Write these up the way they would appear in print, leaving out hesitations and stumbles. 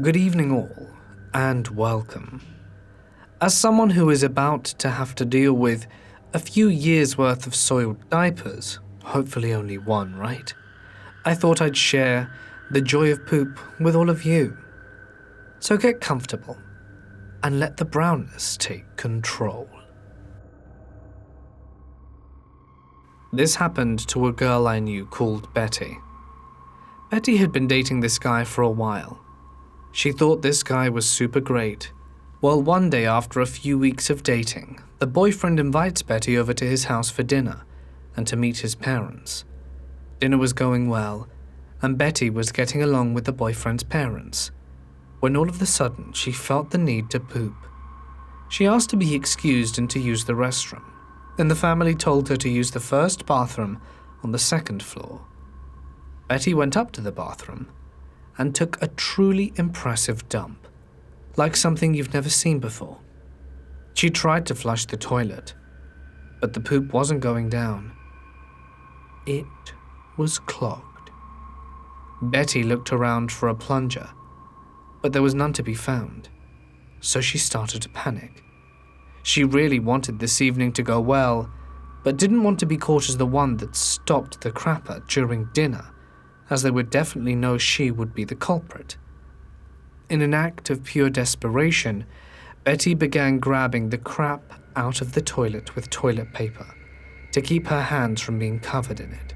Good evening all, and welcome. As someone who is about to have to deal with a few years' worth of soiled diapers, hopefully only one, right? I thought I'd share the joy of poop with all of you. So get comfortable and let the brownness take control. This happened to a girl I knew called Betty. Betty had been dating this guy for a while. She thought this guy was super great. Well, one day after a few weeks of dating, the boyfriend invites Betty over to his house for dinner and to meet his parents. Dinner was going well, and Betty was getting along with the boyfriend's parents, when all of a sudden she felt the need to poop. She asked to be excused and to use the restroom, and the family told her to use the first bathroom on the second floor. Betty went up to the bathroom and took a truly impressive dump, like something you've never seen before. She tried to flush the toilet, but the poop wasn't going down. It was clogged. Betty looked around for a plunger, but there was none to be found, so she started to panic. She really wanted this evening to go well, but didn't want to be caught as the one that stopped the crapper during dinner, as they would definitely know she would be the culprit. In an act of pure desperation, Betty began grabbing the crap out of the toilet with toilet paper to keep her hands from being covered in it.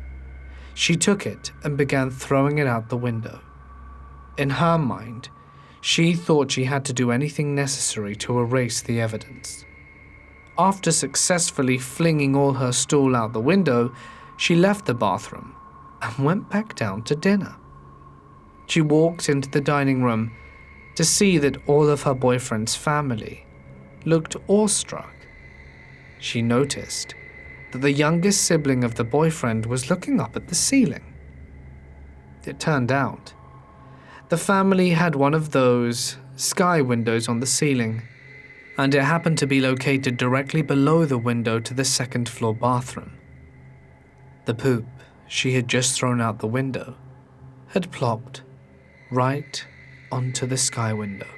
She took it and began throwing it out the window. In her mind, she thought she had to do anything necessary to erase the evidence. After successfully flinging all her stool out the window, she left the bathroom and went back down to dinner. She walked into the dining room to see that all of her boyfriend's family looked awestruck. She noticed that the youngest sibling of the boyfriend was looking up at the ceiling. It turned out the family had one of those sky windows on the ceiling, and it happened to be located directly below the window to the second floor bathroom. The poop she had just thrown out the window had plopped right onto the sky window.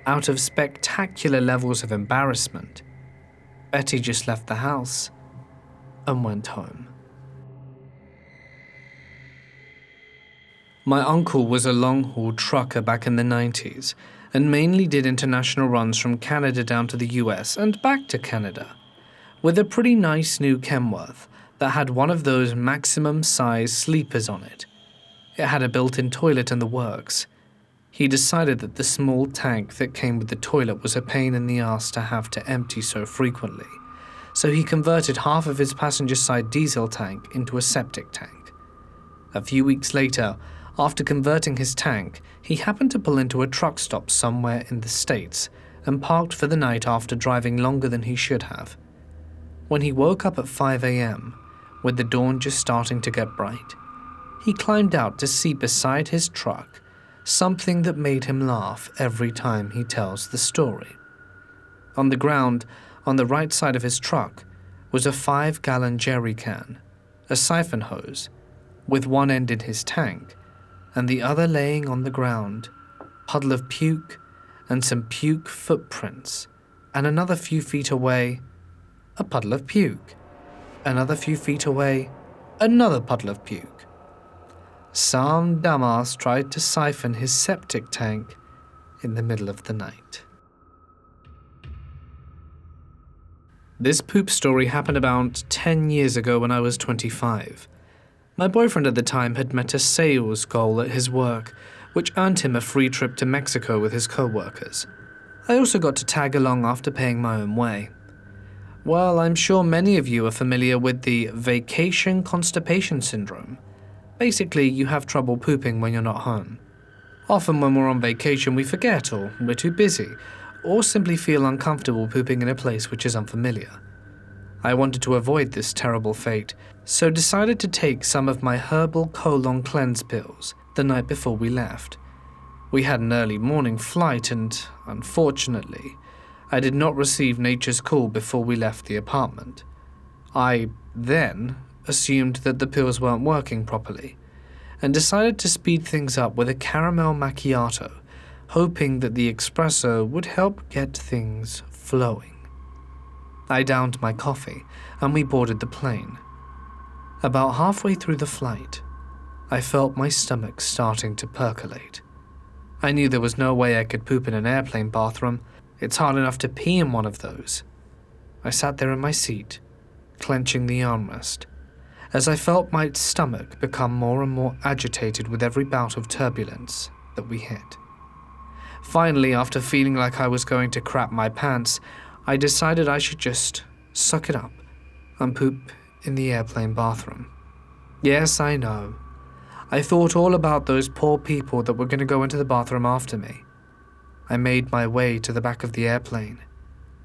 Out of spectacular levels of embarrassment, Betty just left the house and went home. My uncle was a long-haul trucker back in the 90s and mainly did international runs from Canada down to the US and back to Canada, with a pretty nice new Kenworth that had one of those maximum-size sleepers on it. It had a built-in toilet and the works. He decided that the small tank that came with the toilet was a pain in the ass to have to empty so frequently, so he converted half of his passenger-side diesel tank into a septic tank. A few weeks later, after converting his tank, he happened to pull into a truck stop somewhere in the States and parked for the night after driving longer than he should have. When he woke up at 5 a.m., with the dawn just starting to get bright, he climbed out to see beside his truck something that made him laugh every time he tells the story. On the ground, on the right side of his truck, was a 5-gallon jerry can, a siphon hose, with one end in his tank, and the other laying on the ground, a puddle of puke and some puke footprints, and another few feet away, a puddle of puke. Another few feet away, another puddle of puke. Some dumbass tried to siphon his septic tank in the middle of the night. This poop story happened about 10 years ago when I was 25. My boyfriend at the time had met a sales goal at his work, which earned him a free trip to Mexico with his co-workers. I also got to tag along after paying my own way. Well, I'm sure many of you are familiar with the vacation constipation syndrome. Basically, you have trouble pooping when you're not home. Often when we're on vacation, we forget, or we're too busy, or simply feel uncomfortable pooping in a place which is unfamiliar. I wanted to avoid this terrible fate, so decided to take some of my herbal colon cleanse pills the night before we left. We had an early morning flight and, unfortunately, I did not receive nature's call before we left the apartment. I then assumed that the pills weren't working properly, and decided to speed things up with a caramel macchiato, hoping that the espresso would help get things flowing. I downed my coffee and we boarded the plane. About halfway through the flight, I felt my stomach starting to percolate. I knew there was no way I could poop in an airplane bathroom. It's hard enough to pee in one of those. I sat there in my seat, clenching the armrest, as I felt my stomach become more and more agitated with every bout of turbulence that we hit. Finally, after feeling like I was going to crap my pants, I decided I should just suck it up and poop in the airplane bathroom. Yes, I know. I thought all about those poor people that were going to go into the bathroom after me. I made my way to the back of the airplane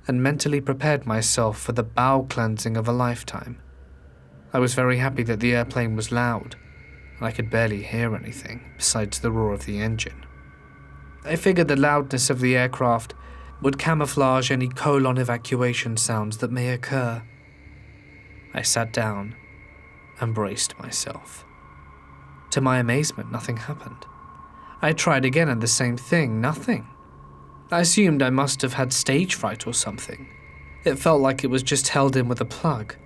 and mentally prepared myself for the bowel cleansing of a lifetime. I was very happy that the airplane was loud, and I could barely hear anything besides the roar of the engine. I figured the loudness of the aircraft would camouflage any colon evacuation sounds that may occur. I sat down and braced myself. To my amazement, nothing happened. I tried again and the same thing, nothing. I assumed I must have had stage fright or something. It felt like it was just held in with a plug.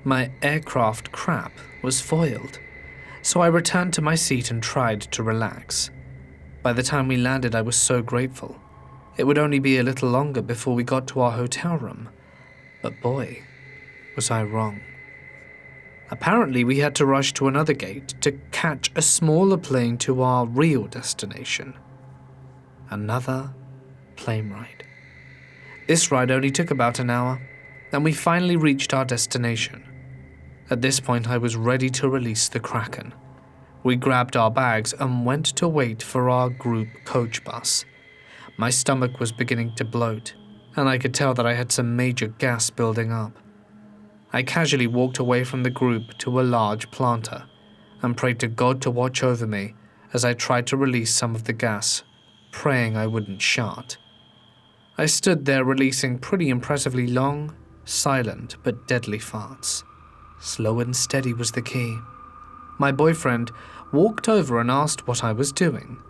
My aircraft crap was foiled, so I returned to my seat and tried to relax. By the time we landed, I was so grateful. It would only be a little longer before we got to our hotel room. But boy, was I wrong. Apparently, we had to rush to another gate to catch a smaller plane to our real destination. Another plane ride. This ride only took about an hour, and we finally reached our destination. At this point, I was ready to release the Kraken. We grabbed our bags and went to wait for our group coach bus. My stomach was beginning to bloat, and I could tell that I had some major gas building up. I casually walked away from the group to a large planter and prayed to God to watch over me as I tried to release some of the gas, praying I wouldn't shart. I stood there releasing pretty impressively long, silent but deadly farts. Slow and steady was the key. My boyfriend walked over and asked what I was doing.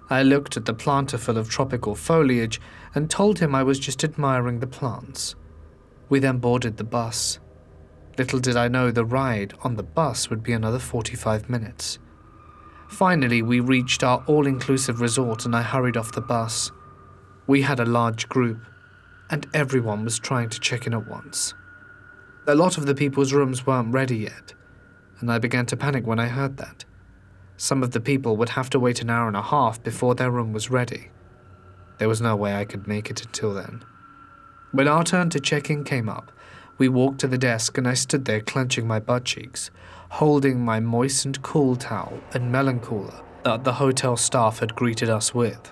I looked at the planter full of tropical foliage and told him I was just admiring the plants. We then boarded the bus. Little did I know the ride on the bus would be another 45 minutes. Finally, we reached our all-inclusive resort and I hurried off the bus. We had a large group, and everyone was trying to check in at once. A lot of the people's rooms weren't ready yet, and I began to panic when I heard that. Some of the people would have to wait an hour and a half before their room was ready. There was no way I could make it until then. When our turn to check in came up, we walked to the desk and I stood there clenching my butt cheeks, holding my moistened cool towel and melon cooler that the hotel staff had greeted us with.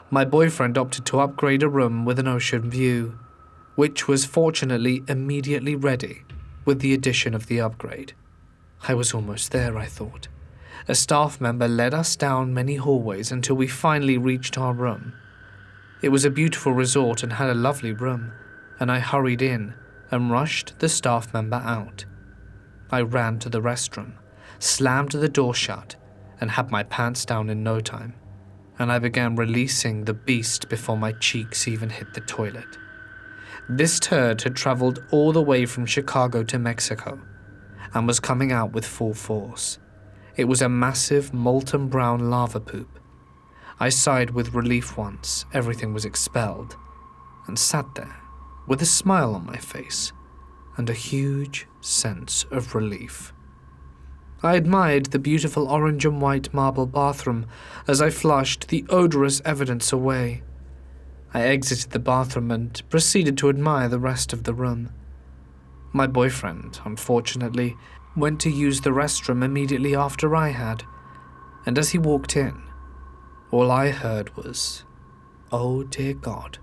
My boyfriend opted to upgrade a room with an ocean view, which was fortunately immediately ready with the addition of the upgrade. I was almost there, I thought. A staff member led us down many hallways until we finally reached our room. It was a beautiful resort and had a lovely room, and I hurried in and rushed the staff member out. I ran to the restroom, slammed the door shut, and had my pants down in no time, and I began releasing the beast before my cheeks even hit the toilet. This turd had traveled all the way from Chicago to Mexico and was coming out with full force. It was a massive molten brown lava poop. I sighed with relief once everything was expelled and sat there with a smile on my face and a huge sense of relief. I admired the beautiful orange and white marble bathroom as I flushed the odorous evidence away. I exited the bathroom and proceeded to admire the rest of the room. My boyfriend, unfortunately, went to use the restroom immediately after I had, and as he walked in, all I heard was, "Oh dear God,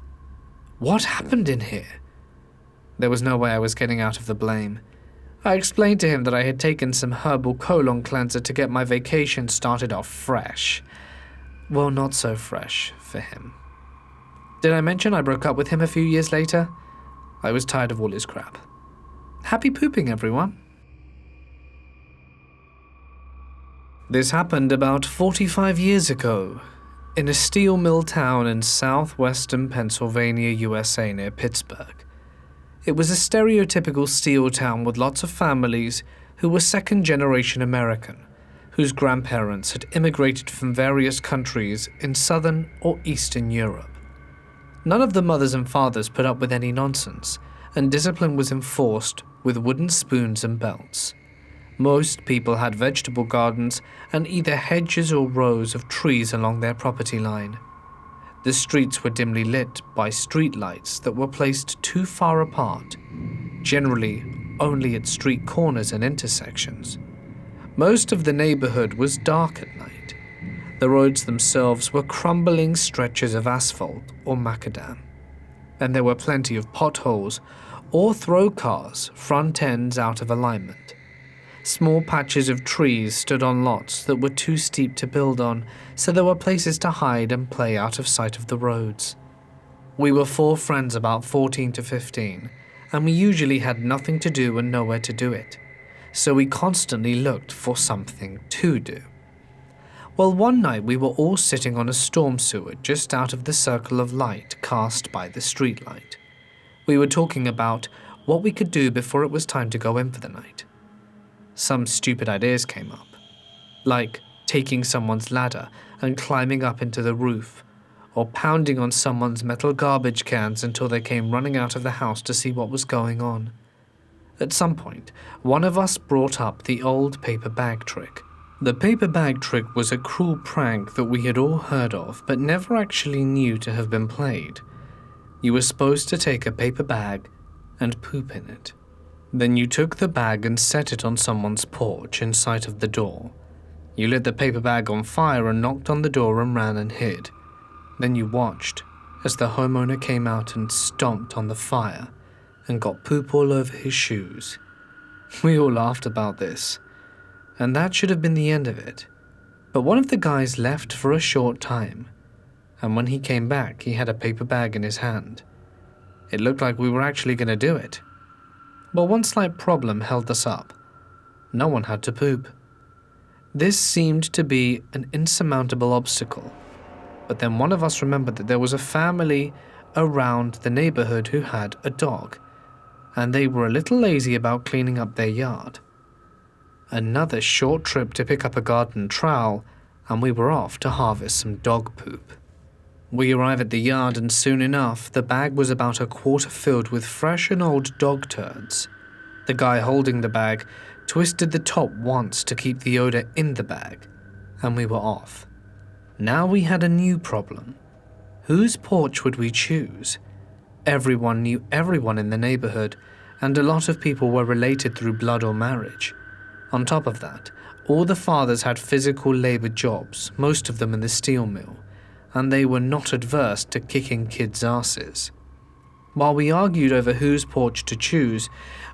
what happened in here?" There was no way I was getting out of the blame. I explained to him that I had taken some herbal colon cleanser to get my vacation started off fresh. Well, not so fresh for him. Did I mention I broke up with him a few years later? I was tired of all his crap. Happy pooping, everyone. This happened about 45 years ago, in a steel mill town in southwestern Pennsylvania, USA, near Pittsburgh. It was a stereotypical steel town with lots of families who were second-generation American, whose grandparents had immigrated from various countries in southern or eastern Europe. None of the mothers and fathers put up with any nonsense, and discipline was enforced with wooden spoons and belts. Most people had vegetable gardens and either hedges or rows of trees along their property line. The streets were dimly lit by street lights that were placed too far apart, generally only at street corners and intersections. Most of the neighborhood was dark at night. The roads themselves were crumbling stretches of asphalt or macadam, and there were plenty of potholes or throw cars, front ends out of alignment. Small patches of trees stood on lots that were too steep to build on, so there were places to hide and play out of sight of the roads. We were 4 friends about 14 to 15, and we usually had nothing to do and nowhere to do it, so we constantly looked for something to do. Well, one night we were all sitting on a storm sewer just out of the circle of light cast by the streetlight. We were talking about what we could do before it was time to go in for the night. Some stupid ideas came up, like taking someone's ladder and climbing up into the roof, or pounding on someone's metal garbage cans until they came running out of the house to see what was going on. At some point, one of us brought up the old paper bag trick. The paper bag trick was a cruel prank that we had all heard of but never actually knew to have been played. You were supposed to take a paper bag and poop in it. Then you took the bag and set it on someone's porch in sight of the door. You lit the paper bag on fire and knocked on the door and ran and hid. Then you watched as the homeowner came out and stomped on the fire and got poop all over his shoes. We all laughed about this, and that should have been the end of it. But one of the guys left for a short time, and when he came back, he had a paper bag in his hand. It looked like we were actually going to do it. But one slight problem held us up. No one had to poop. This seemed to be an insurmountable obstacle, but then one of us remembered that there was a family around the neighborhood who had a dog, and they were a little lazy about cleaning up their yard. Another short trip to pick up a garden trowel, and we were off to harvest some dog poop. We arrived at the yard, and soon enough, the bag was about a quarter filled with fresh and old dog turds. The guy holding the bag twisted the top once to keep the odor in the bag, and we were off. Now we had a new problem. Whose porch would we choose? Everyone knew everyone in the neighborhood, and a lot of people were related through blood or marriage. On top of that, all the fathers had physical labor jobs, most of them in the steel mill, and they were not adverse to kicking kids' asses. While we argued over whose porch to choose,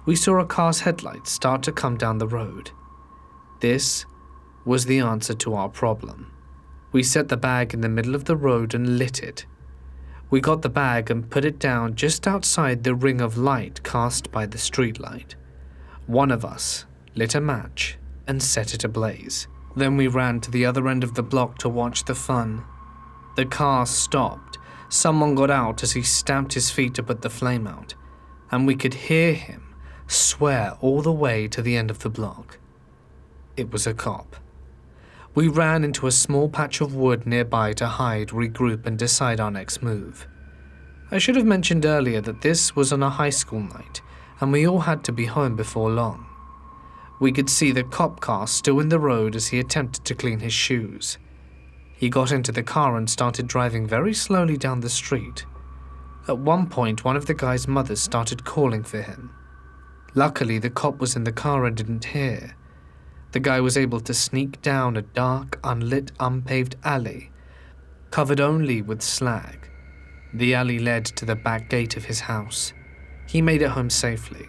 we saw a car's headlights start to come down the road. This was the answer to our problem. We set the bag in the middle of the road and lit it. We got the bag and put it down just outside the ring of light cast by the streetlight. One of us lit a match and set it ablaze. Then we ran to the other end of the block to watch the fun. The car stopped. Someone got out as he stamped his feet to put the flame out, and we could hear him swear all the way to the end of the block. It was a cop. We ran into a small patch of wood nearby to hide, regroup, and decide our next move. I should have mentioned earlier that this was on a high school night, and we all had to be home before long. We could see the cop car still in the road as he attempted to clean his shoes. He got into the car and started driving very slowly down the street. At one point, one of the guy's mothers started calling for him. Luckily, the cop was in the car and didn't hear. The guy was able to sneak down a dark, unlit, unpaved alley, covered only with slag. The alley led to the back gate of his house. He made it home safely.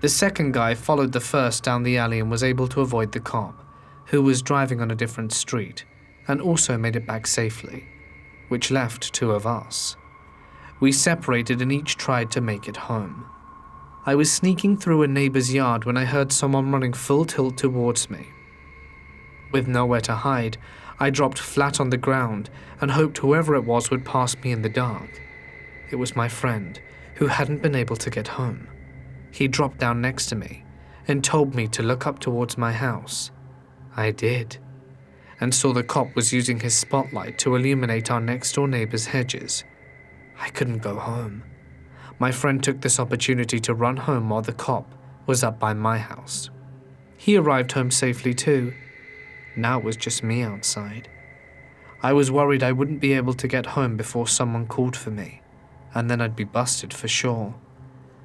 The second guy followed the first down the alley and was able to avoid the cop, who was driving on a different street, and also made it back safely, which left 2 of us. We separated and each tried to make it home. I was sneaking through a neighbor's yard when I heard someone running full tilt towards me. With nowhere to hide, I dropped flat on the ground and hoped whoever it was would pass me in the dark. It was my friend, who hadn't been able to get home. He dropped down next to me and told me to look up towards my house. I did, and saw the cop was using his spotlight to illuminate our next-door neighbor's hedges. I couldn't go home. My friend took this opportunity to run home while the cop was up by my house. He arrived home safely too. Now it was just me outside. I was worried I wouldn't be able to get home before someone called for me, and then I'd be busted for sure.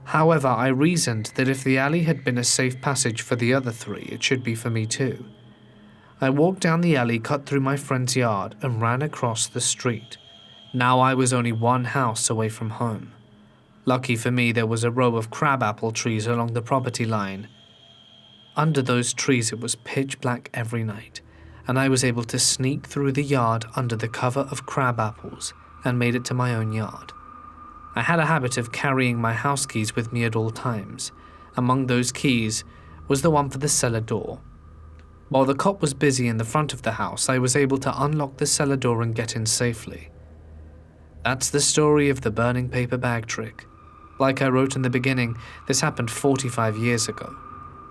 However, I reasoned that if the alley had been a safe passage for the other three, it should be for me too. I walked down the alley, cut through my friend's yard, and ran across the street. Now I was only one house away from home. Lucky for me, there was a row of crabapple trees along the property line. Under those trees it was pitch black every night, and I was able to sneak through the yard under the cover of crabapples and made it to my own yard. I had a habit of carrying my house keys with me at all times. Among those keys was the one for the cellar door. While the cop was busy in the front of the house, I was able to unlock the cellar door and get in safely. That's the story of the burning paper bag trick. Like I wrote in the beginning, this happened 45 years ago.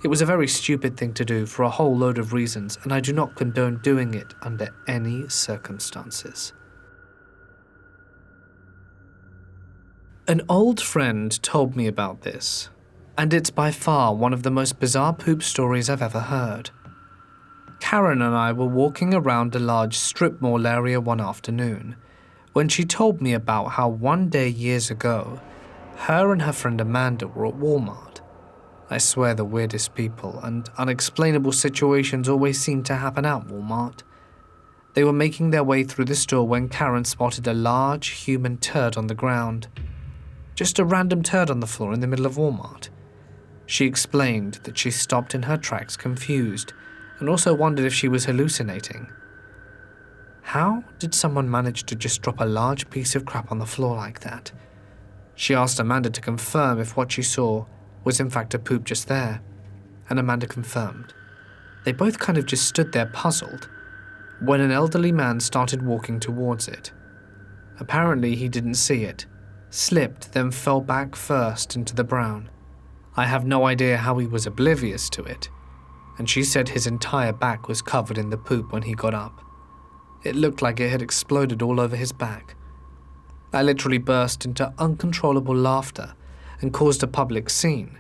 It was a very stupid thing to do for a whole load of reasons, and I do not condone doing it under any circumstances. An old friend told me about this, and it's by far one of the most bizarre poop stories I've ever heard. Karen and I were walking around a large strip mall area one afternoon when she told me about how one day years ago, her and her friend Amanda were at Walmart. I swear the weirdest people and unexplainable situations always seem to happen at Walmart. They were making their way through the store when Karen spotted a large human turd on the ground. Just a random turd on the floor in the middle of Walmart. She explained that she stopped in her tracks confused and also wondered if she was hallucinating. How did someone manage to just drop a large piece of crap on the floor like that? She asked Amanda to confirm if what she saw was in fact a poop just there, and Amanda confirmed. They both kind of just stood there puzzled when an elderly man started walking towards it. Apparently he didn't see it, slipped, then fell back first into the brown. I have no idea how he was oblivious to it, and she said his entire back was covered in the poop when he got up. It looked like it had exploded all over his back. I literally burst into uncontrollable laughter and caused a public scene.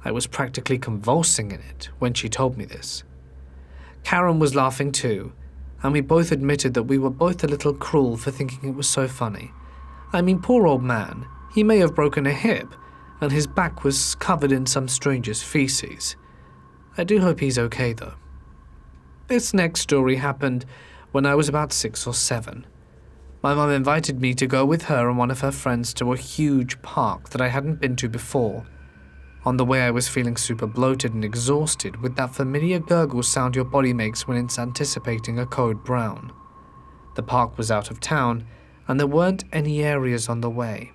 I was practically convulsing in it when she told me this. Karen was laughing too, and we both admitted that we were both a little cruel for thinking it was so funny. I mean, poor old man, he may have broken a hip, and his back was covered in some stranger's feces. I do hope he's okay though. This next story happened when I was about 6 or 7. My mum invited me to go with her and one of her friends to a huge park that I hadn't been to before. On the way I was feeling super bloated and exhausted with that familiar gurgle sound your body makes when it's anticipating a code brown. The park was out of town, and there weren't any areas on the way.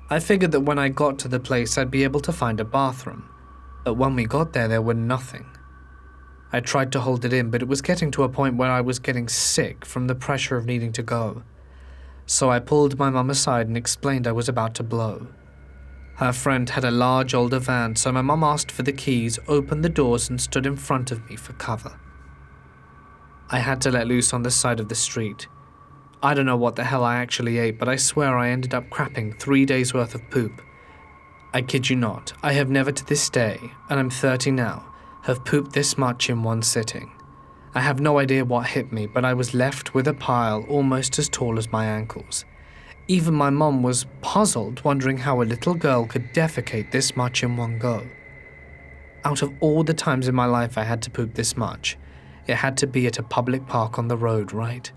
I figured that when I got to the place I'd be able to find a bathroom, but when we got there, there were nothing. I tried to hold it in, but it was getting to a point where I was getting sick from the pressure of needing to go. So I pulled my mum aside and explained I was about to blow. Her friend had a large older van, so my mum asked for the keys, opened the doors and stood in front of me for cover. I had to let loose on the side of the street. I don't know what the hell I actually ate, but I swear I ended up crapping 3 days worth of poop. I kid you not, I have never to this day, and I'm 30 now, have pooped this much in one sitting. I have no idea what hit me, but I was left with a pile almost as tall as my ankles. Even my mum was puzzled, wondering how a little girl could defecate this much in one go. Out of all the times in my life I had to poop this much, it had to be at a public park on the road, right?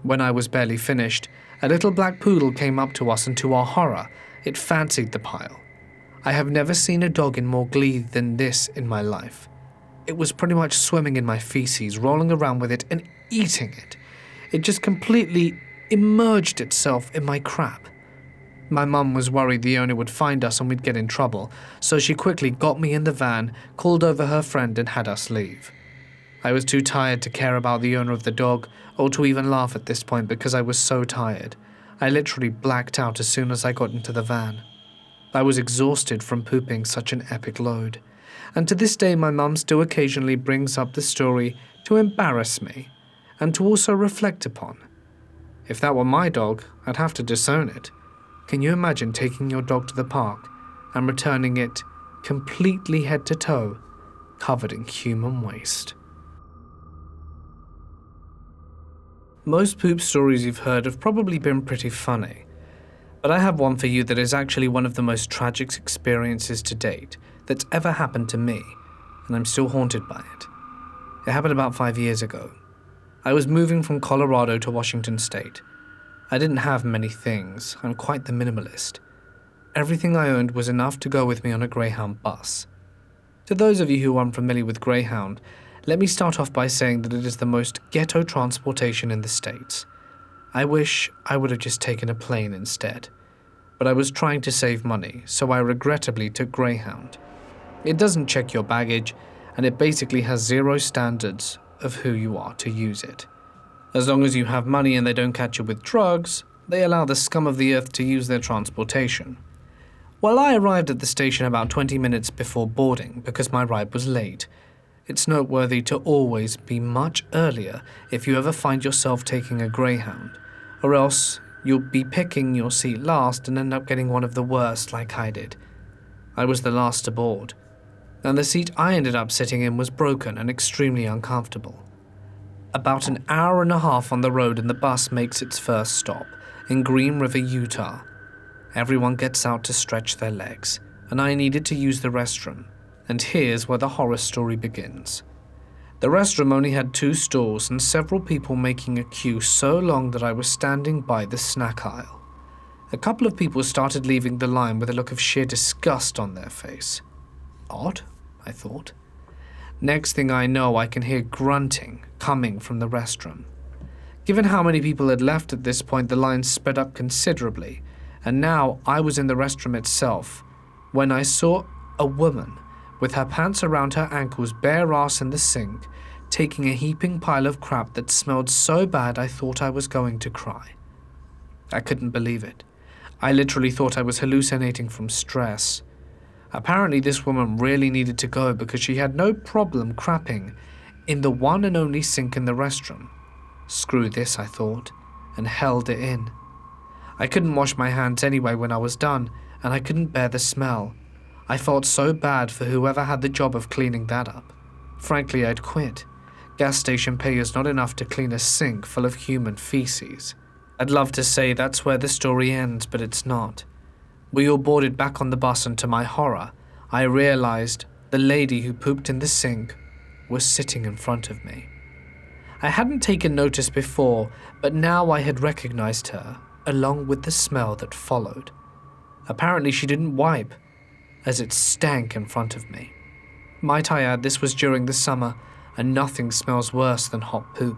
When I was barely finished, a little black poodle came up to us, and to our horror, it fancied the pile. I have never seen a dog in more glee than this in my life. It was pretty much swimming in my feces, rolling around with it and eating it. It just completely immersed itself in my crap. My mum was worried the owner would find us and we'd get in trouble, so she quickly got me in the van, called over her friend and had us leave. I was too tired to care about the owner of the dog or to even laugh at this point because I was so tired. I literally blacked out as soon as I got into the van. I was exhausted from pooping such an epic load, and to this day my mum still occasionally brings up the story to embarrass me and to also reflect upon. If that were my dog, I'd have to disown it. Can you imagine taking your dog to the park and returning it completely head to toe, covered in human waste? Most poop stories you've heard have probably been pretty funny, but I have one for you that is actually one of the most tragic experiences to date that's ever happened to me, and I'm still haunted by it. It happened about 5 years ago. I was moving from Colorado to Washington State. I didn't have many things. I'm quite the minimalist. Everything I owned was enough to go with me on a Greyhound bus. To those of you who are unfamiliar with Greyhound, let me start off by saying that it is the most ghetto transportation in the States. I wish I would have just taken a plane instead, but I was trying to save money, so I regrettably took Greyhound. It doesn't check your baggage, and it basically has zero standards of who you are to use it. As long as you have money and they don't catch you with drugs, they allow the scum of the earth to use their transportation. Well, I arrived at the station about 20 minutes before boarding because my ride was late. It's noteworthy to always be much earlier if you ever find yourself taking a Greyhound, or else you'll be picking your seat last and end up getting one of the worst like I did. I was the last to board, and the seat I ended up sitting in was broken and extremely uncomfortable. About an hour and a half on the road and the bus makes its first stop, in Green River, Utah. Everyone gets out to stretch their legs, and I needed to use the restroom. And here's where the horror story begins. The restroom only had 2 stalls and several people making a queue so long that I was standing by the snack aisle. A couple of people started leaving the line with a look of sheer disgust on their face. Odd, I thought. Next thing I know, I can hear grunting coming from the restroom. Given how many people had left at this point, the line sped up considerably, and now I was in the restroom itself when I saw a woman with her pants around her ankles, bare ass in the sink, taking a heaping pile of crap that smelled so bad I thought I was going to cry. I couldn't believe it. I literally thought I was hallucinating from stress. Apparently this woman really needed to go because she had no problem crapping in the one and only sink in the restroom. Screw this, I thought, and held it in. I couldn't wash my hands anyway when I was done, and I couldn't bear the smell. I felt so bad for whoever had the job of cleaning that up. Frankly, I'd quit. Gas station pay is not enough to clean a sink full of human feces. I'd love to say that's where the story ends, but it's not. We all boarded back on the bus, and to my horror, I realized the lady who pooped in the sink was sitting in front of me. I hadn't taken notice before, but now I had recognized her, along with the smell that followed. Apparently she didn't wipe, as it stank in front of me. Might I add, this was during the summer, and nothing smells worse than hot poop.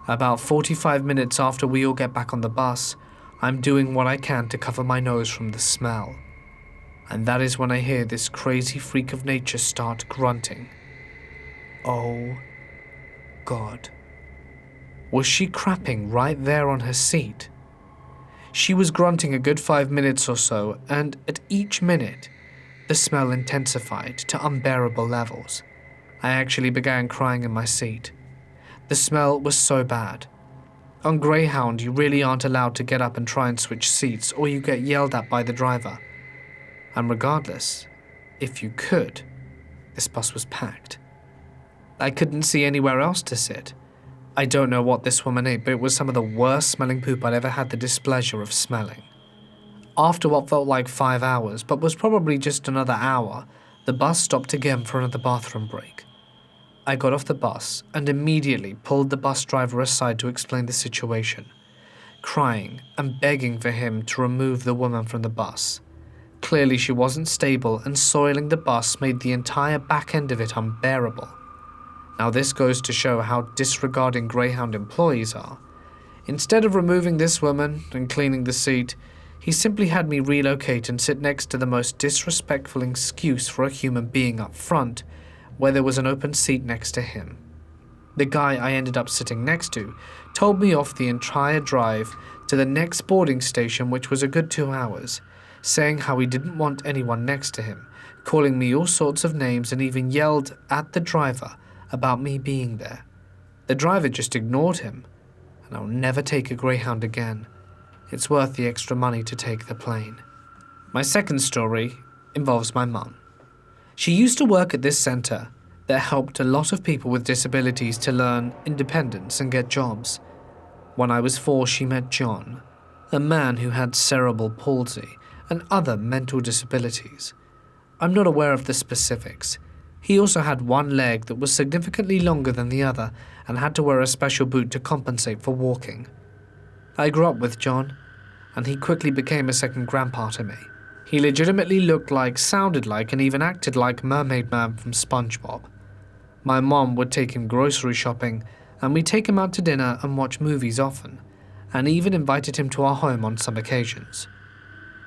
About 45 minutes after we all get back on the bus, I'm doing what I can to cover my nose from the smell. And that is when I hear this crazy freak of nature start grunting. Oh God. Was she crapping right there on her seat? She was grunting a good 5 minutes or so, and at each minute, the smell intensified to unbearable levels. I actually began crying in my seat. The smell was so bad. On Greyhound, you really aren't allowed to get up and try and switch seats, or you get yelled at by the driver. And regardless, if you could, this bus was packed. I couldn't see anywhere else to sit. I don't know what this woman ate, but it was some of the worst smelling poop I'd ever had the displeasure of smelling. After what felt like 5 hours, but was probably just another hour, the bus stopped again for another bathroom break. I got off the bus and immediately pulled the bus driver aside to explain the situation, crying and begging for him to remove the woman from the bus. Clearly she wasn't stable, and soiling the bus made the entire back end of it unbearable. Now this goes to show how disregarding Greyhound employees are. Instead of removing this woman and cleaning the seat, he simply had me relocate and sit next to the most disrespectful excuse for a human being up front, where there was an open seat next to him. The guy I ended up sitting next to told me off the entire drive to the next boarding station, which was a good 2 hours, saying how he didn't want anyone next to him, calling me all sorts of names, and even yelled at the driver about me being there. The driver just ignored him, and I'll never take a Greyhound again. It's worth the extra money to take the plane. My second story involves my mum. She used to work at this centre that helped a lot of people with disabilities to learn independence and get jobs. When I was 4, she met John, a man who had cerebral palsy and other mental disabilities. I'm not aware of the specifics. He also had one leg that was significantly longer than the other and had to wear a special boot to compensate for walking. I grew up with John, and he quickly became a second grandpa to me. He legitimately looked like, sounded like, and even acted like Mermaid Man from SpongeBob. My mom would take him grocery shopping, and we'd take him out to dinner and watch movies often, and even invited him to our home on some occasions.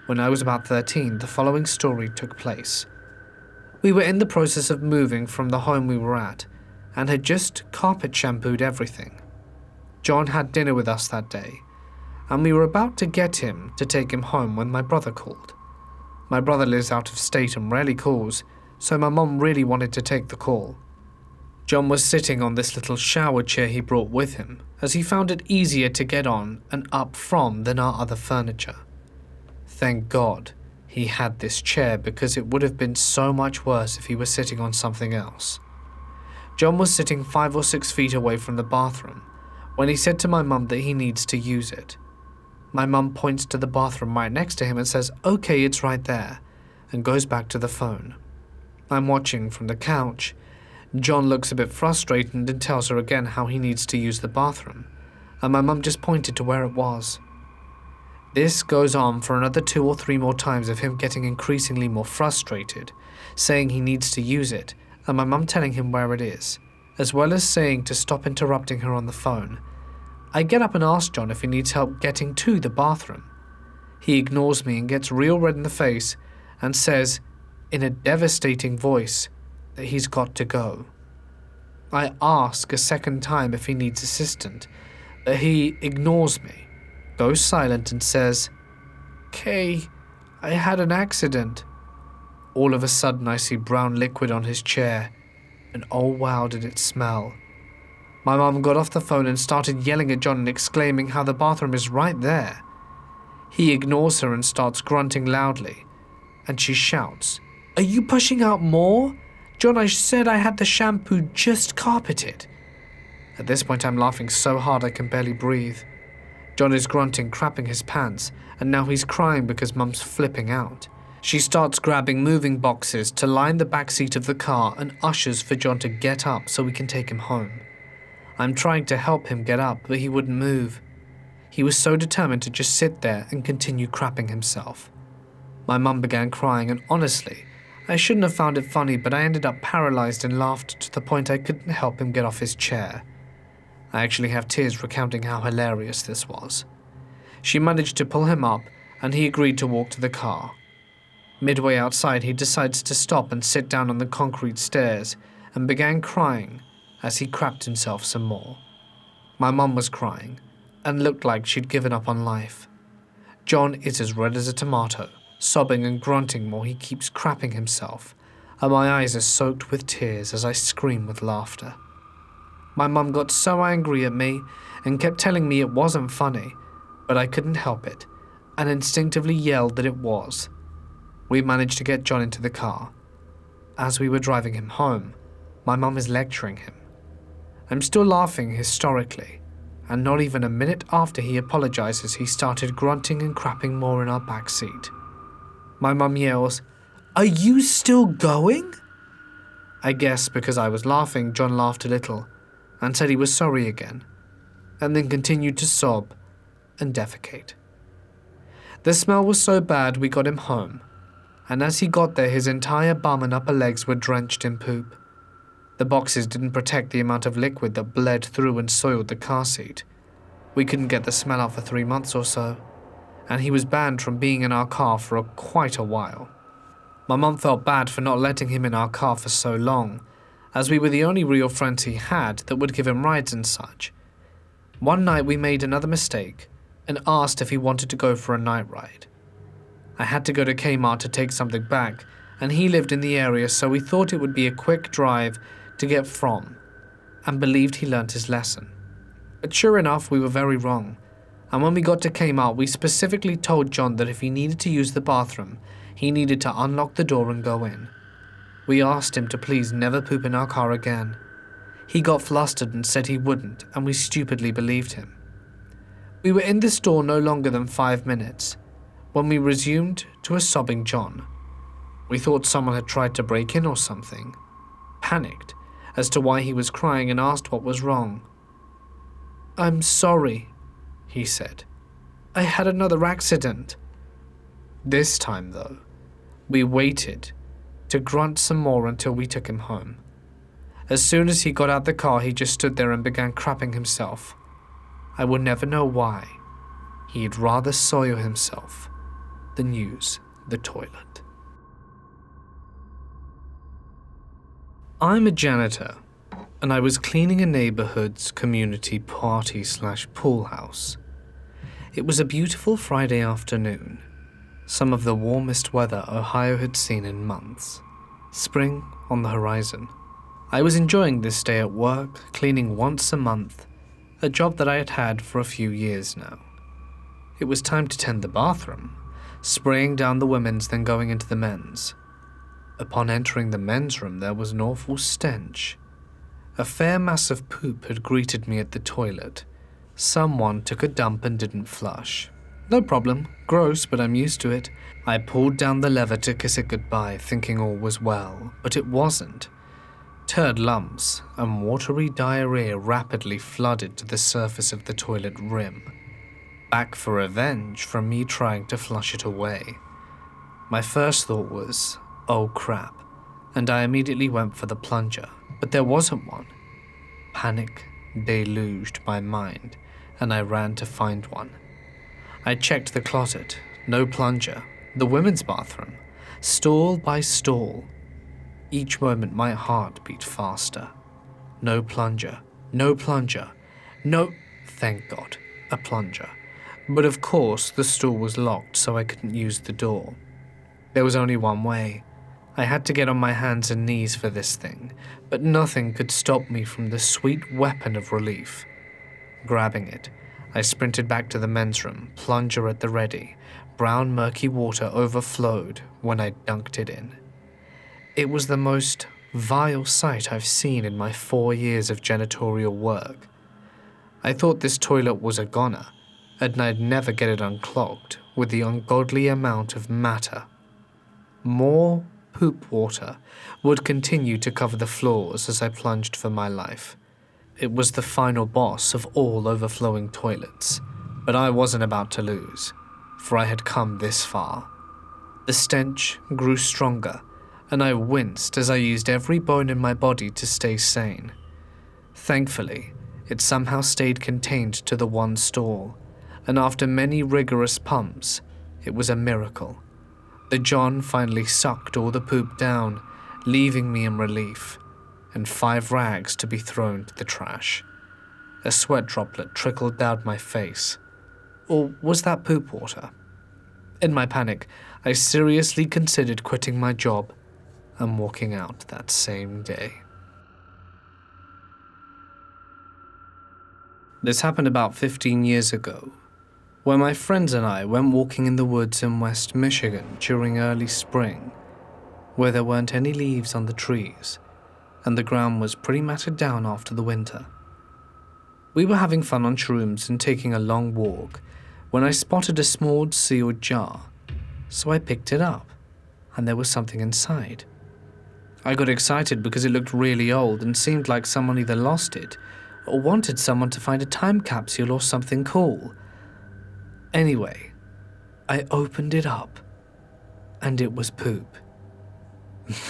When I was about 13, the following story took place. We were in the process of moving from the home we were at, and had just carpet shampooed everything. John had dinner with us that day, and we were about to get him to take him home when my brother called. My brother lives out of state and rarely calls, so my mom really wanted to take the call. John was sitting on this little shower chair he brought with him, as he found it easier to get on and up from than our other furniture. Thank God he had this chair, because it would have been so much worse if he was sitting on something else. John was sitting 5 or 6 feet away from the bathroom when he said to my mum that he needs to use it. My mum points to the bathroom right next to him and says, "Okay, it's right there," and goes back to the phone. I'm watching from the couch. John looks a bit frustrated and tells her again how he needs to use the bathroom, and my mum just pointed to where it was. This goes on for another 2 or 3 more times of him getting increasingly more frustrated, saying he needs to use it, and my mum telling him where it is, as well as saying to stop interrupting her on the phone. I get up and ask John if he needs help getting to the bathroom. He ignores me and gets real red in the face and says, in a devastating voice, that he's got to go. I ask a second time if he needs assistance, but he ignores me, goes silent and says, "Kay, I had an accident." All of a sudden I see brown liquid on his chair, and oh wow did it smell. My mum got off the phone and started yelling at John and exclaiming how the bathroom is right there. He ignores her and starts grunting loudly, and she shouts, "Are you pushing out more? John, I said I had the shampoo just carpeted." At this point I'm laughing so hard I can barely breathe. John is grunting, crapping his pants, and now he's crying because Mum's flipping out. She starts grabbing moving boxes to line the back seat of the car and ushers for John to get up so we can take him home. I'm trying to help him get up, but he wouldn't move. He was so determined to just sit there and continue crapping himself. My mum began crying, and honestly, I shouldn't have found it funny, but I ended up paralyzed in laughter to the point I couldn't help him get off his chair. I actually have tears recounting how hilarious this was. She managed to pull him up, and he agreed to walk to the car. Midway outside, he decides to stop and sit down on the concrete stairs and began crying as he crapped himself some more. My mum was crying and looked like she'd given up on life. John is as red as a tomato, sobbing and grunting while he keeps crapping himself, and my eyes are soaked with tears as I scream with laughter. My mum got so angry at me and kept telling me it wasn't funny, but I couldn't help it and instinctively yelled that it was. We managed to get John into the car. As we were driving him home, my mum is lecturing him. I'm still laughing hysterically, and not even a minute after he apologizes, he started grunting and crapping more in our back seat. My mum yells, "Are you still going?" I guess because I was laughing, John laughed a little and said he was sorry again, and then continued to sob and defecate. The smell was so bad we got him home, and as he got there his entire bum and upper legs were drenched in poop. The boxes didn't protect the amount of liquid that bled through and soiled the car seat. We couldn't get the smell out for 3 months or so, and he was banned from being in our car for quite a while. My mum felt bad for not letting him in our car for so long, as we were the only real friends he had that would give him rides and such. One night we made another mistake and asked if he wanted to go for a night ride. I had to go to Kmart to take something back, and he lived in the area, so we thought it would be a quick drive to get from, and believed he learnt his lesson. But sure enough, we were very wrong, and when we got to Kmart, we specifically told John that if he needed to use the bathroom, he needed to unlock the door and go in. We asked him to please never poop in our car again. He got flustered and said he wouldn't, and we stupidly believed him. We were in the store no longer than 5 minutes, when we resumed to a sobbing John. We thought someone had tried to break in or something. Panicked as to why he was crying and asked what was wrong. "I'm sorry," he said. "I had another accident." This time, though, we waited to grunt some more until we took him home. As soon as he got out the car, he just stood there and began crapping himself. I will never know why. He'd rather soil himself than use the toilet. I'm a janitor, and I was cleaning a neighborhood's community party/pool house. It was a beautiful Friday afternoon, some of the warmest weather Ohio had seen in months. Spring on the horizon. I was enjoying this day at work, cleaning once a month, a job that I had had for a few years now. It was time to tend the bathroom, spraying down the women's, then going into the men's. Upon entering the men's room, there was an awful stench. A fair mass of poop had greeted me at the toilet. Someone took a dump and didn't flush. No problem, gross, but I'm used to it. I pulled down the lever to kiss it goodbye, thinking all was well, but it wasn't. Turd lumps and watery diarrhea rapidly flooded to the surface of the toilet rim, back for revenge from me trying to flush it away. My first thought was, oh crap, and I immediately went for the plunger, but there wasn't one. Panic deluged my mind, and I ran to find one. I checked the closet, no plunger, the women's bathroom, stall by stall. Each moment my heart beat faster. No plunger, no plunger, no, thank God, a plunger. But of course the stall was locked, so I couldn't use the door. There was only one way. I had to get on my hands and knees for this thing, but nothing could stop me from the sweet weapon of relief. Grabbing it, I sprinted back to the men's room, plunger at the ready. Brown murky water overflowed when I dunked it in. It was the most vile sight I've seen in my 4 years of janitorial work. I thought this toilet was a goner, and I'd never get it unclogged with the ungodly amount of matter. More poop water would continue to cover the floors as I plunged for my life. It was the final boss of all overflowing toilets, but I wasn't about to lose, for I had come this far. The stench grew stronger, and I winced as I used every bone in my body to stay sane. Thankfully, it somehow stayed contained to the one stall, and after many rigorous pumps, it was a miracle. The John finally sucked all the poop down, leaving me in relief, and 5 rags to be thrown to the trash. A sweat droplet trickled down my face. Or was that poop water? In my panic, I seriously considered quitting my job and walking out that same day. This happened about 15 years ago, where my friends and I went walking in the woods in West Michigan during early spring, where there weren't any leaves on the trees, and the ground was pretty matted down after the winter. We were having fun on shrooms and taking a long walk when I spotted a small sealed jar, so I picked it up, and there was something inside. I got excited because it looked really old and seemed like someone either lost it or wanted someone to find a time capsule or something cool. Anyway, I opened it up, and it was poop.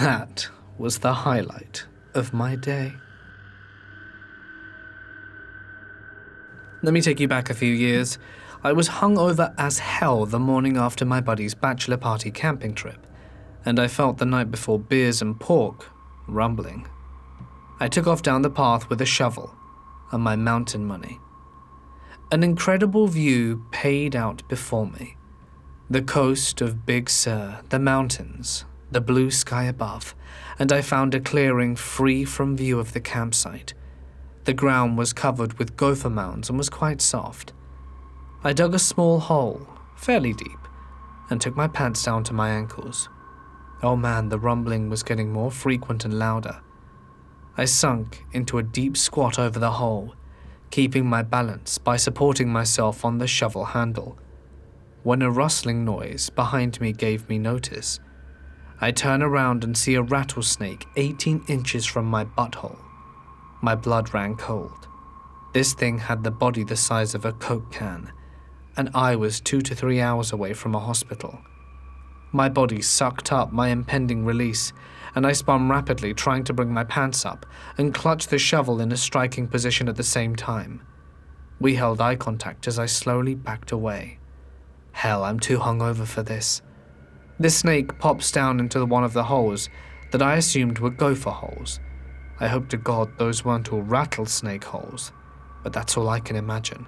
That was the highlight of my day. Let me take you back a few years. I was hungover as hell the morning after my buddy's bachelor party camping trip, and I felt the night before beers and pork rumbling. I took off down the path with a shovel and my mountain money. An incredible view paid out before me. The coast of Big Sur, the mountains, the blue sky above, and I found a clearing free from view of the campsite. The ground was covered with gopher mounds and was quite soft. I dug a small hole, fairly deep, and took my pants down to my ankles. Oh man, the rumbling was getting more frequent and louder. I sunk into a deep squat over the hole, keeping my balance by supporting myself on the shovel handle, when a rustling noise behind me gave me notice. I turn around and see a rattlesnake 18 inches from my butthole. My blood ran cold. This thing had the body the size of a Coke can, and I was 2 to 3 hours away from a hospital. My body sucked up my impending release, and I spun rapidly, trying to bring my pants up and clutch the shovel in a striking position at the same time. We held eye contact as I slowly backed away. Hell, I'm too hungover for this. The snake pops down into one of the holes that I assumed were gopher holes. I hope to God those weren't all rattlesnake holes, but that's all I can imagine.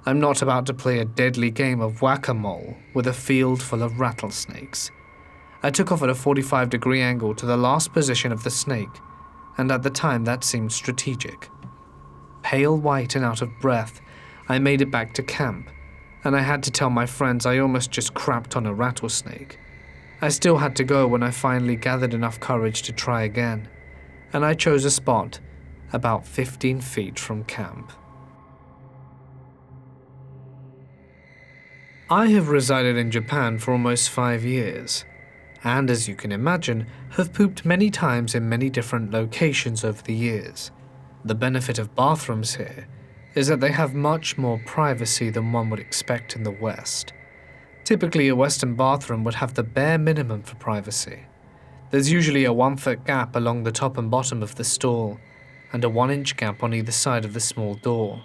I'm not about to play a deadly game of whack-a-mole with a field full of rattlesnakes. I took off at a 45-degree angle to the last position of the snake, and at the time that seemed strategic. Pale white and out of breath, I made it back to camp, and I had to tell my friends I almost just crapped on a rattlesnake. I still had to go when I finally gathered enough courage to try again, and I chose a spot about 15 feet from camp. I have resided in Japan for almost 5 years, and as you can imagine, have pooped many times in many different locations over the years. The benefit of bathrooms here is that they have much more privacy than one would expect in the West. Typically, a Western bathroom would have the bare minimum for privacy. There's usually a 1-foot gap along the top and bottom of the stall, and a 1-inch gap on either side of the small door.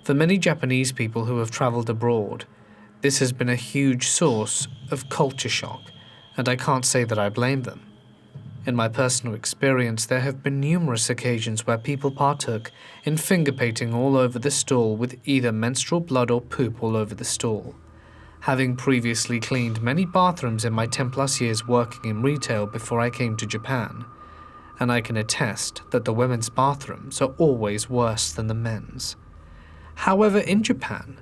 For many Japanese people who have traveled abroad, this has been a huge source of culture shock, and I can't say that I blame them. In my personal experience, there have been numerous occasions where people partook in finger-painting all over the stall with either menstrual blood or poop all over the stall. Having previously cleaned many bathrooms in my 10+ years working in retail before I came to Japan, and I can attest that the women's bathrooms are always worse than the men's. However, in Japan,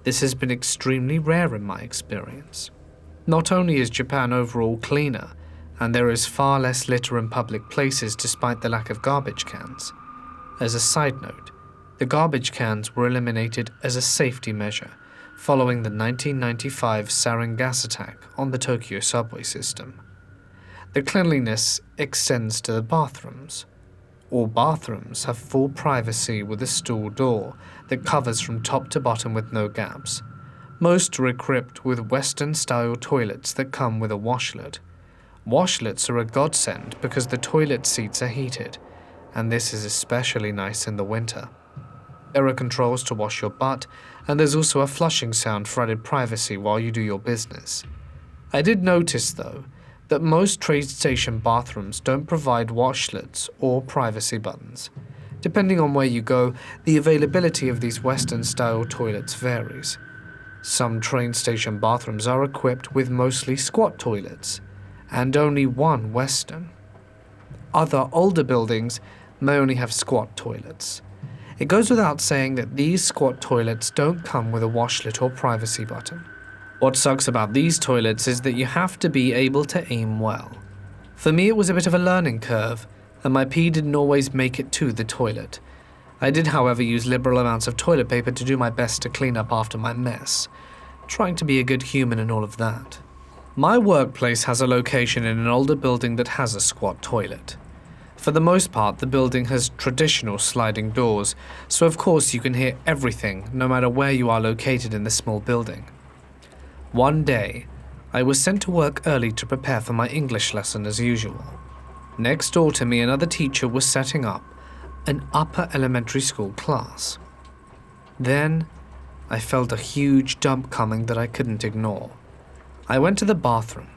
this has been extremely rare in my experience. Not only is Japan overall cleaner, and there is far less litter in public places despite the lack of garbage cans. As a side note, the garbage cans were eliminated as a safety measure following the 1995 sarin gas attack on the Tokyo subway system. The cleanliness extends to the bathrooms. All bathrooms have full privacy with a stall door that covers from top to bottom with no gaps. Most are equipped with Western-style toilets that come with a washlet. Washlets are a godsend because the toilet seats are heated, and this is especially nice in the winter. There are controls to wash your butt, and there's also a flushing sound for added privacy while you do your business. I did notice, though, that most train station bathrooms don't provide washlets or privacy buttons. Depending on where you go, the availability of these Western-style toilets varies. Some train station bathrooms are equipped with mostly squat toilets, and only one Western. Other older buildings may only have squat toilets. It goes without saying that these squat toilets don't come with a washlet or privacy button. What sucks about these toilets is that you have to be able to aim well. For me, it was a bit of a learning curve, and my pee didn't always make it to the toilet. I did, however, use liberal amounts of toilet paper to do my best to clean up after my mess, trying to be a good human and all of that. My workplace has a location in an older building that has a squat toilet. For the most part, the building has traditional sliding doors, so of course you can hear everything no matter where you are located in the small building. One day, I was sent to work early to prepare for my English lesson as usual. Next door to me, another teacher was setting up an upper elementary school class. Then, I felt a huge dump coming that I couldn't ignore. I went to the bathroom.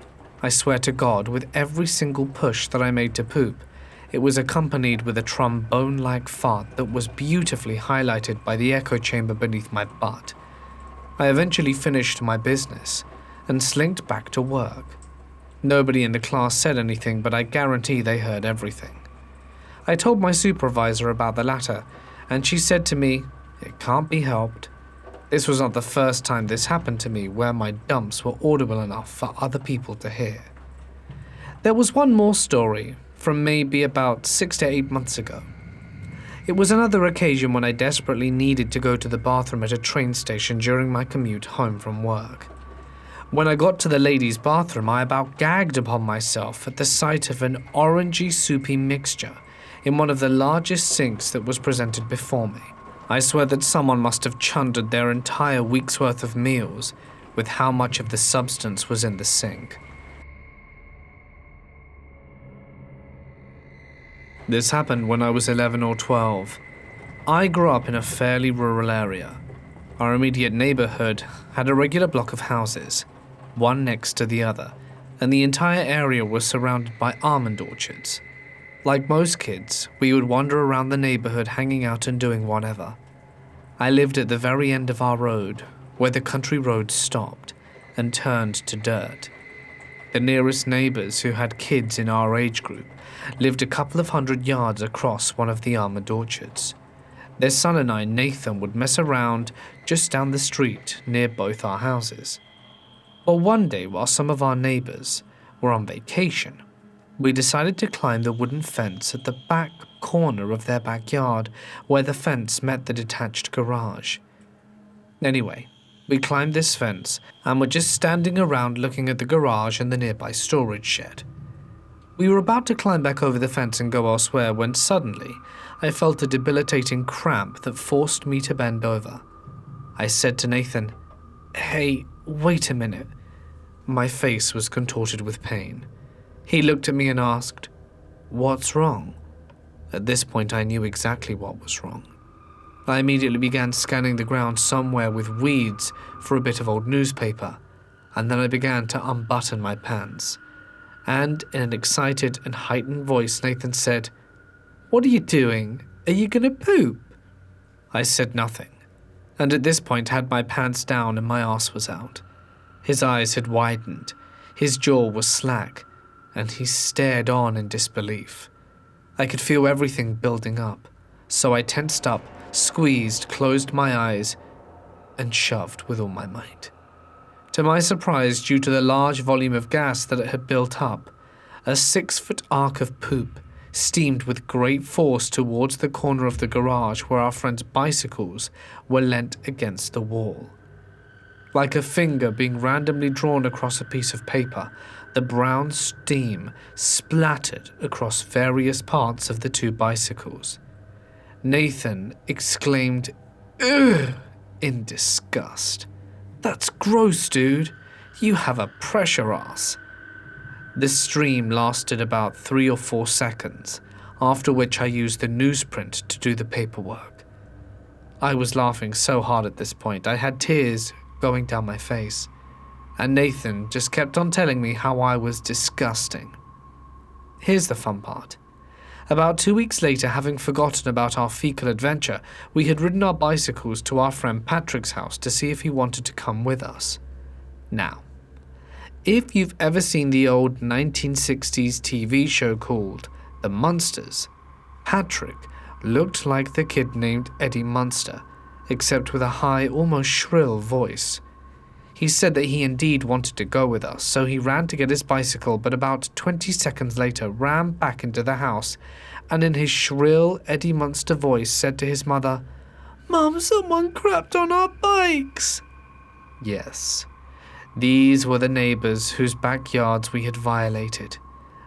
I swear to God, with every single push that I made to poop, It was accompanied with a trombone-like fart that was beautifully highlighted by the echo chamber beneath my butt. I eventually finished my business and slinked back to work. Nobody in the class said anything, but I guarantee they heard everything. I told my supervisor about the latter, and she said to me, "It can't be helped." This was not the first time this happened to me, where my dumps were audible enough for other people to hear. There was one more story, from maybe about 6 to 8 months ago. It was another occasion when I desperately needed to go to the bathroom at a train station during my commute home from work. When I got to the ladies' bathroom, I about gagged upon myself at the sight of an orangey soupy mixture in one of the largest sinks that was presented before me. I swear that someone must have chundered their entire week's worth of meals with how much of the substance was in the sink. This happened when I was 11 or 12. I grew up in a fairly rural area. Our immediate neighborhood had a regular block of houses, one next to the other, and the entire area was surrounded by almond orchards. Like most kids, we would wander around the neighborhood hanging out and doing whatever. I lived at the very end of our road, where the country road stopped and turned to dirt. The nearest neighbors who had kids in our age group lived a couple of 100 yards across one of the almond orchards. Their son and I, Nathan, would mess around just down the street near both our houses. Well, one day, while some of our neighbors were on vacation, we decided to climb the wooden fence at the back corner of their backyard where the fence met the detached garage. Anyway, we climbed this fence and were just standing around looking at the garage and the nearby storage shed. We were about to climb back over the fence and go elsewhere when suddenly I felt a debilitating cramp that forced me to bend over. I said to Nathan, "Hey, wait a minute." My face was contorted with pain. He looked at me and asked, "What's wrong?" At this point, I knew exactly what was wrong. I immediately began scanning the ground somewhere with weeds for a bit of old newspaper, and then I began to unbutton my pants. And in an excited and heightened voice, Nathan said, "What are you doing? Are you gonna poop?" I said nothing, and at this point had my pants down and my arse was out. His eyes had widened, his jaw was slack, and he stared on in disbelief. I could feel everything building up, so I tensed up, squeezed, closed my eyes, and shoved with all my might. To my surprise, due to the large volume of gas that it had built up, a 6-foot arc of poop steamed with great force towards the corner of the garage where our friends' bicycles were leant against the wall. Like a finger being randomly drawn across a piece of paper, the brown steam splattered across various parts of the two bicycles. Nathan exclaimed, "Ugh," in disgust. "That's gross, dude. You have a pressure ass." This stream lasted about 3 or 4 seconds, after which I used the newsprint to do the paperwork. I was laughing so hard at this point, I had tears going down my face, and Nathan just kept on telling me how I was disgusting. Here's the fun part. About 2 weeks later, having forgotten about our fecal adventure, we had ridden our bicycles to our friend Patrick's house to see if he wanted to come with us. Now, if you've ever seen the old 1960s TV show called The Munsters, Patrick looked like the kid named Eddie Munster, except with a high, almost shrill voice. He said that he indeed wanted to go with us, so he ran to get his bicycle, but about 20 seconds later ran back into the house, and in his shrill Eddie Munster voice said to his mother, "Mum, someone crapped on our bikes." Yes, these were the neighbors whose backyards we had violated.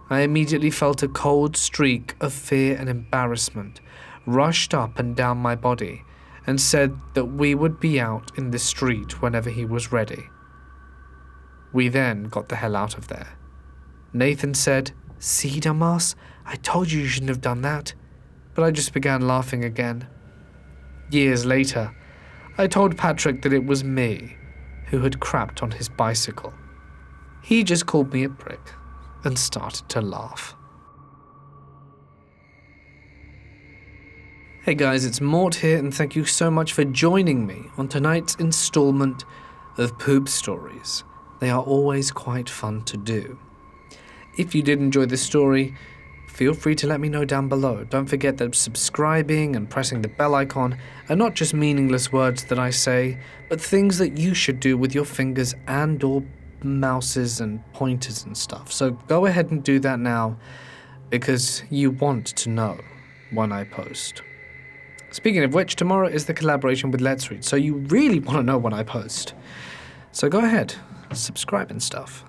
I immediately felt a cold streak of fear and embarrassment rushed up and down my body, and said that we would be out in the street whenever he was ready. We then got the hell out of there. Nathan said, "See, dumbass, I told you shouldn't have done that," but I just began laughing again. Years later, I told Patrick that it was me who had crapped on his bicycle. He just called me a prick and started to laugh. Hey guys, it's Mort here, and thank you so much for joining me on tonight's installment of Poop Stories. They are always quite fun to do. If you did enjoy this story, feel free to let me know down below. Don't forget that subscribing and pressing the bell icon are not just meaningless words that I say, but things that you should do with your fingers and or mouses and pointers and stuff. So go ahead and do that now, because you want to know when I post. Speaking of which, tomorrow is the collaboration with Let's Read, so you really want to know when I post. So go ahead, subscribe and stuff.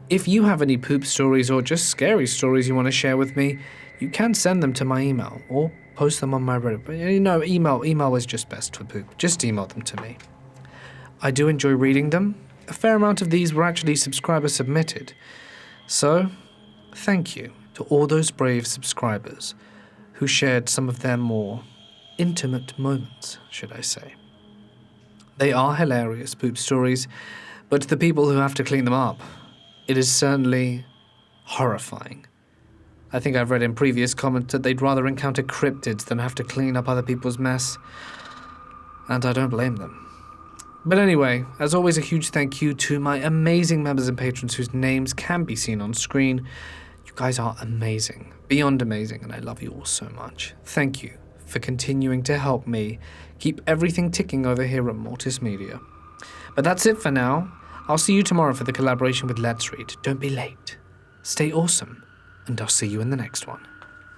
If you have any poop stories or just scary stories you want to share with me, you can send them to my email or post them on my Reddit. But email is just best for poop. Just email them to me. I do enjoy reading them. A fair amount of these were actually subscriber submitted. So, thank you to all those brave subscribers who shared some of their more intimate moments, should I say. They are hilarious poop stories, but to the people who have to clean them up, it is certainly horrifying. I think I've read in previous comments that they'd rather encounter cryptids than have to clean up other people's mess, and I don't blame them. But anyway, as always, a huge thank you to my amazing members and patrons whose names can be seen on screen. You guys are amazing, beyond amazing, and I love you all so much. Thank you for continuing to help me keep everything ticking over here at Mortis Media. But that's it for now. I'll see you tomorrow for the collaboration with Let's Read. Don't be late. Stay awesome, and I'll see you in the next one.